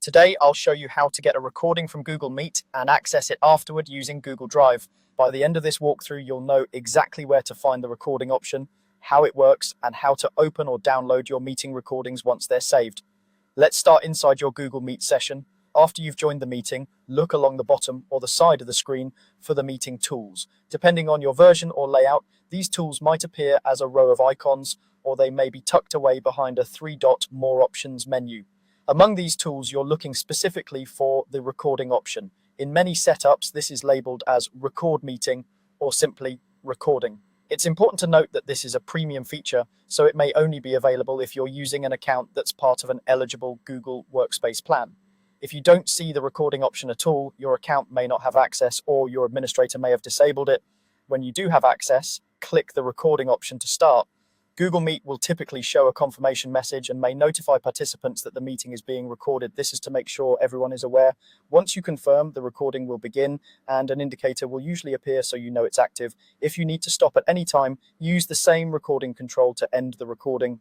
Today, I'll show you how to get a recording from Google Meet and access it afterward using Google Drive. By the end of this walkthrough, you'll know exactly where to find the recording option, how it works, and how to open or download your meeting recordings once they're saved. Let's start inside your Google Meet session. After you've joined the meeting, look along the bottom or the side of the screen for the meeting tools. Depending on your version or layout, these tools might appear as a row of icons, or they may be tucked away behind a three-dot More Options menu. Among these tools, you're looking specifically for the recording option. In many setups, this is labeled as Record Meeting or simply Recording. It's important to note that this is a premium feature, so it may only be available if you're using an account that's part of an eligible Google Workspace plan. If you don't see the recording option at all, your account may not have access or your administrator may have disabled it. When you do have access, click the recording option to start. Google Meet will typically show a confirmation message and may notify participants that the meeting is being recorded. This is to make sure everyone is aware. Once you confirm, the recording will begin and an indicator will usually appear so you know it's active. If you need to stop at any time, use the same recording control to end the recording.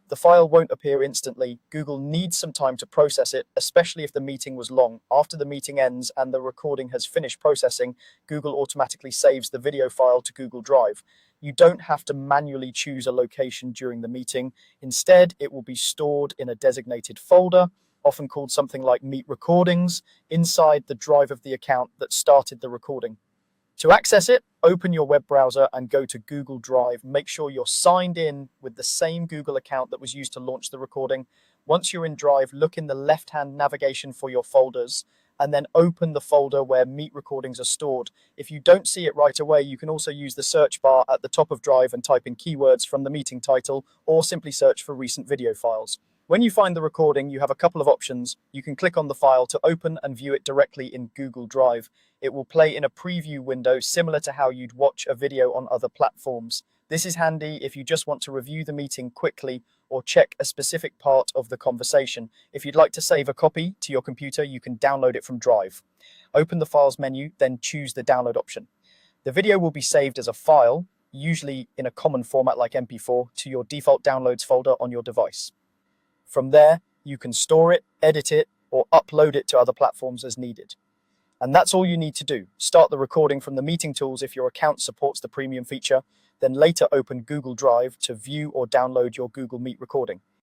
The file won't appear instantly. Google needs some time to process it, especially if the meeting was long. After the meeting ends and the recording has finished processing, Google automatically saves the video file to Google Drive. You don't have to manually choose a location during the meeting. Instead, it will be stored in a designated folder, often called something like Meet Recordings, inside the drive of the account that started the recording. To access it, open your web browser and go to Google Drive. Make sure you're signed in with the same Google account that was used to launch the recording. Once you're in Drive, look in the left-hand navigation for your folders and then open the folder where Meet recordings are stored. If you don't see it right away, you can also use the search bar at the top of Drive and type in keywords from the meeting title or simply search for recent video files. When you find the recording, you have a couple of options. You can click on the file to open and view it directly in Google Drive. It will play in a preview window similar to how you'd watch a video on other platforms. This is handy if you just want to review the meeting quickly or check a specific part of the conversation. If you'd like to save a copy to your computer, you can download it from Drive. Open the Files menu, then choose the Download option. The video will be saved as a file, usually in a common format like MP4, to your default Downloads folder on your device. From there, you can store it, edit it, or upload it to other platforms as needed. And that's all you need to do. Start the recording from the meeting tools if your account supports the premium feature, then later open Google Drive to view or download your Google Meet recording.